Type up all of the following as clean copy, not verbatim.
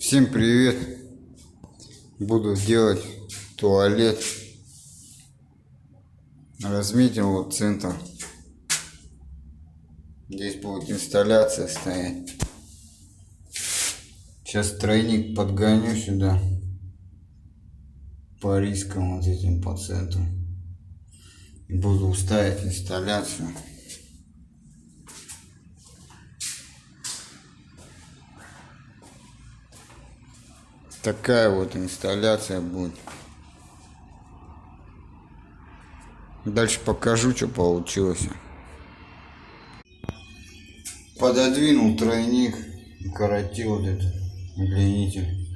Всем привет! Буду делать туалет. Разметил вот центр. Здесь будет инсталляция стоять. Сейчас тройник подгоню сюда. По рискам вот этим по центру. И буду ставить инсталляцию. Такая вот инсталляция будет. Дальше покажу, что получилось. Пододвинул тройник, укоротил вот этот удлинитель.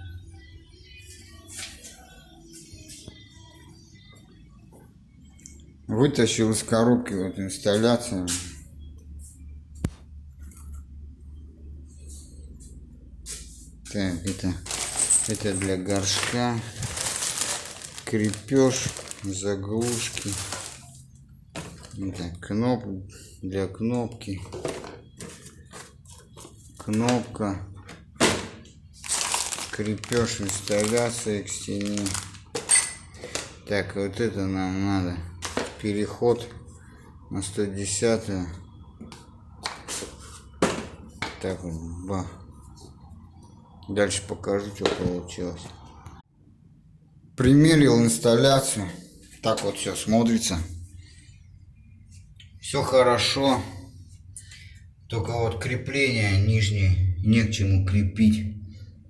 Вытащил из коробки вот инсталляцию. Так, это для горшка. Крепеж, заглушки. Это для кнопки. Кнопка. Крепеж инсталляции к стене. Так, вот это нам надо. Переход на 110. Так вот, бах. Дальше покажу, что получилось. Примерил инсталляцию. Так вот все смотрится. Все хорошо. Только вот крепление нижнее не к чему крепить.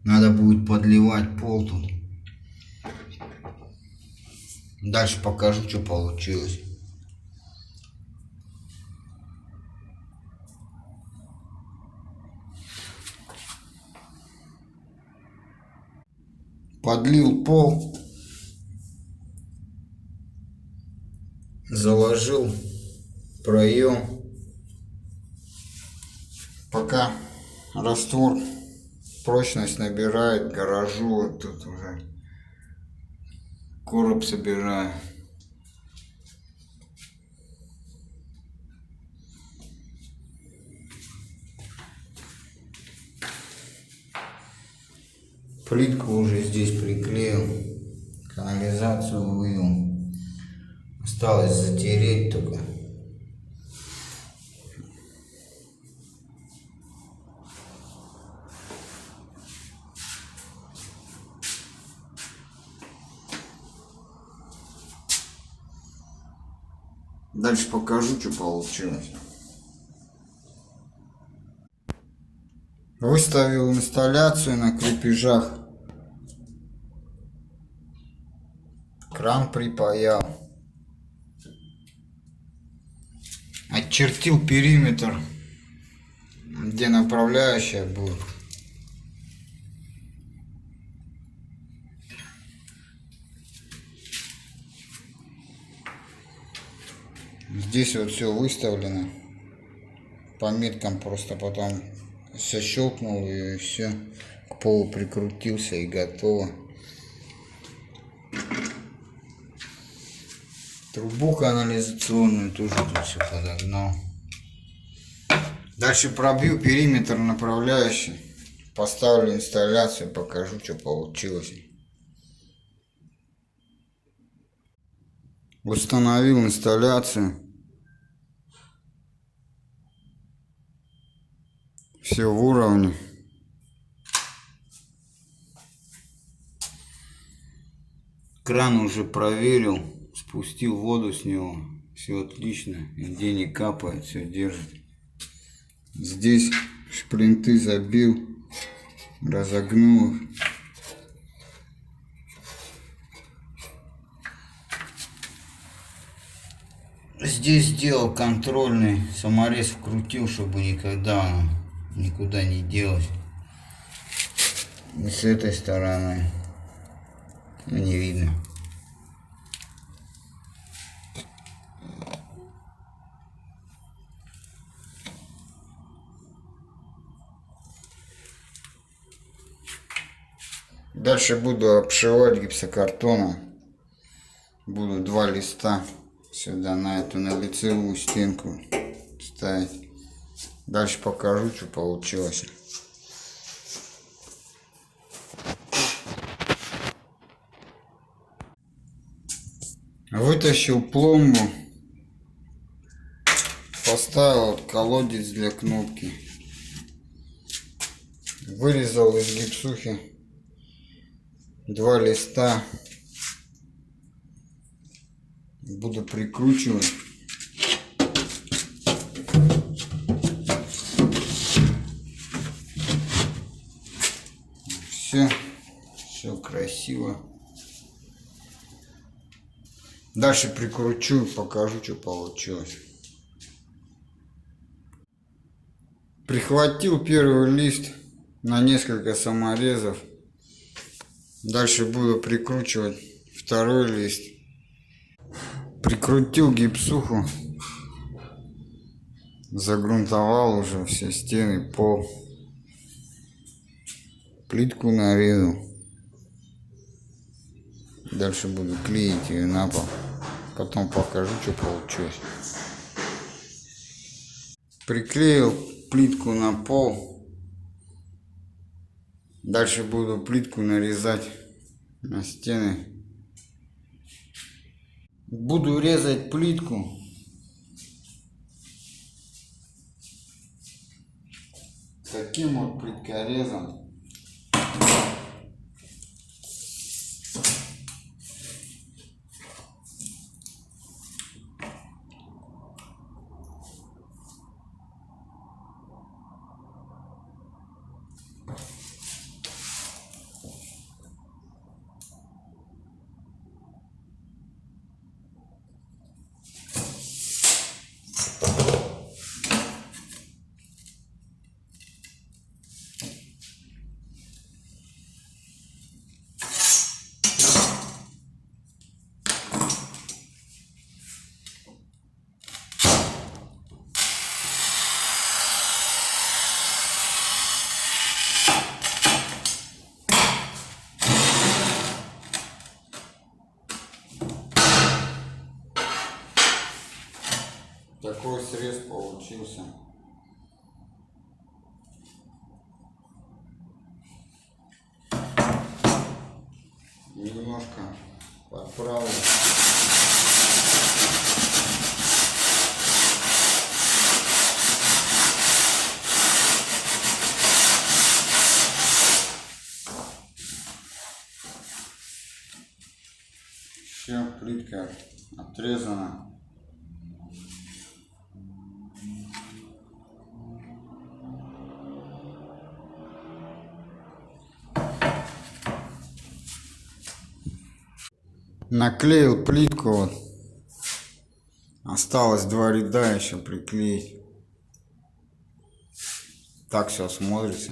Надо будет подливать пол тут. Дальше покажу, что получилось. Подлил пол. Заложил проем. Пока раствор прочность набирает, гаражу вот тут уже короб собираю. Плитку уже здесь приклеил, канализацию вывел. Осталось затереть только. Дальше покажу, что получилось. Выставил инсталляцию на крепежах. Кран припаял. Очертил периметр, где направляющая будет. Здесь вот все выставлено. По меткам просто потом все щелкнул и все к полу прикрутился и готово. Трубу канализационную тоже тут все подогнал. Дальше пробью периметр направляющий. Поставлю инсталляцию, покажу, что получилось. Установил инсталляцию. Все в уровне. Кран уже проверил. Спустил воду с него. Все отлично. Нигде не капает. Все держит. Здесь шплинты забил. Разогнул их. Здесь сделал контрольный. Саморез вкрутил, чтобы никогда никуда не делать. И с этой стороны. Не видно. Дальше буду обшивать гипсокартоном. Буду 2 листа сюда на эту, на лицевую стенку ставить. Дальше покажу, что получилось. Вытащил пломбу. Поставил колодец для кнопки. Вырезал из гипсухи 2 листа. Буду прикручивать. Все красиво. Дальше прикручу, покажу, что получилось. Прихватил первый лист на несколько саморезов. Дальше буду прикручивать второй лист. Прикрутил гипсуху. Загрунтовал уже все стены, пол. Плитку нарезал. Дальше буду клеить ее на пол. Потом покажу, что получилось. Приклеил плитку на пол. Дальше буду плитку нарезать на стены. Буду резать плитку. Таким вот плиткорезом. Такой срез получился. Немножко подправлю. Все, плитка отрезана. Наклеил плитку, вот. Осталось 2 ряда еще приклеить. Так все смотрится.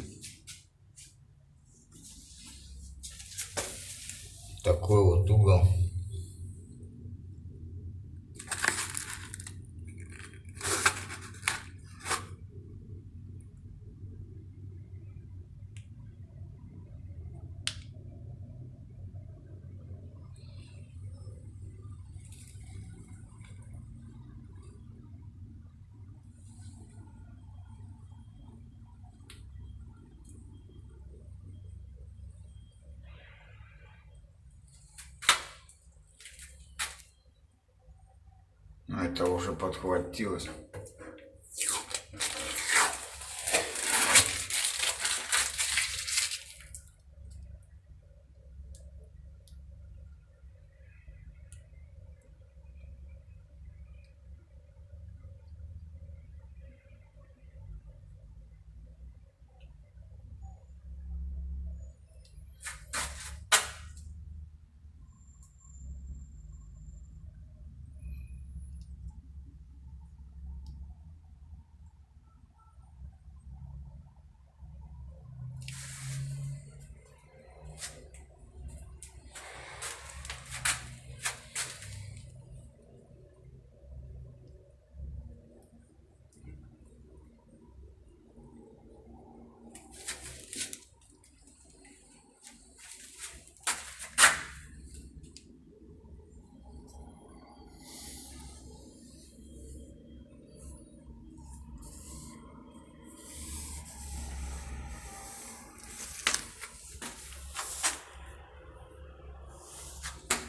Такой вот угол. Это уже подхватилось.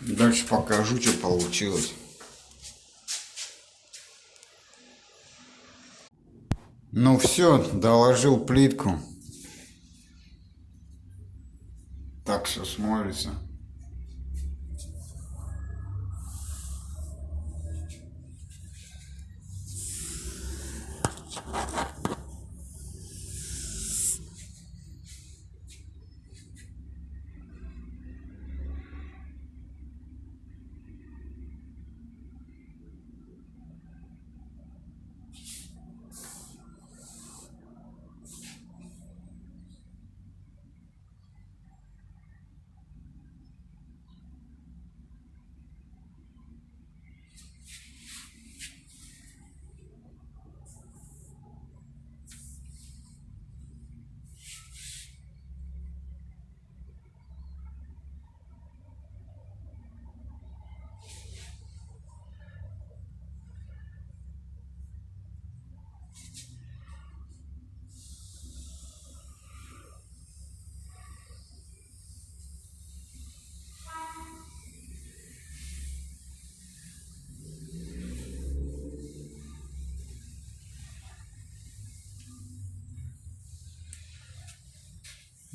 Дальше покажу, что получилось. Ну все, доложил плитку. Так все смотрится.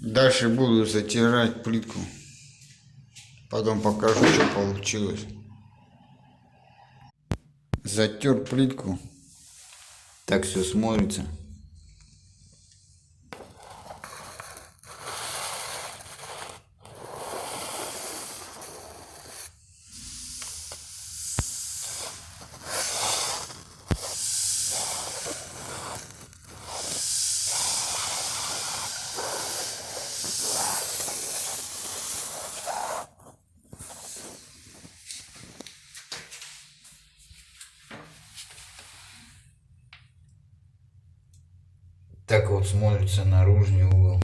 Дальше буду затирать плитку. Потом покажу, что получилось. Затер плитку. Так все смотрится. Так вот смотрится наружный угол.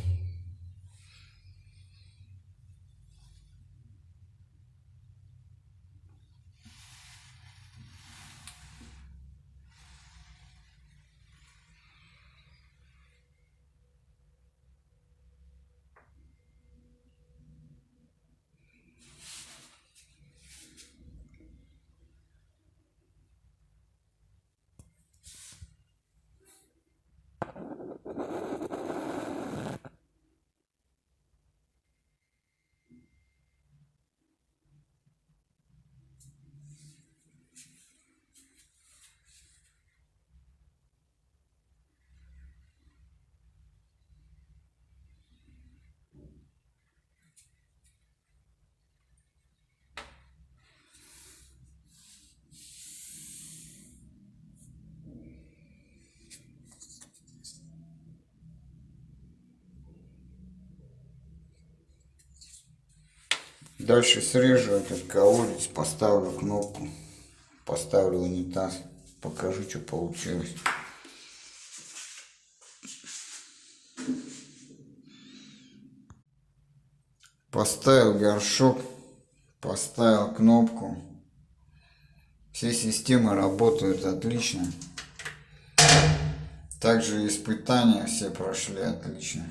Дальше срежу этот колодец, поставлю кнопку, поставлю унитаз, покажу, что получилось. Поставил горшок, поставил кнопку. Все системы работают отлично. Также испытания все прошли отлично.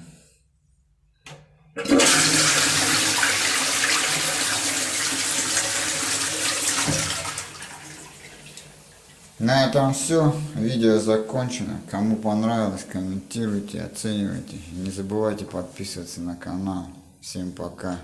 На этом все. Видео закончено. Кому понравилось, комментируйте, оценивайте. Не забывайте подписываться на канал. Всем пока.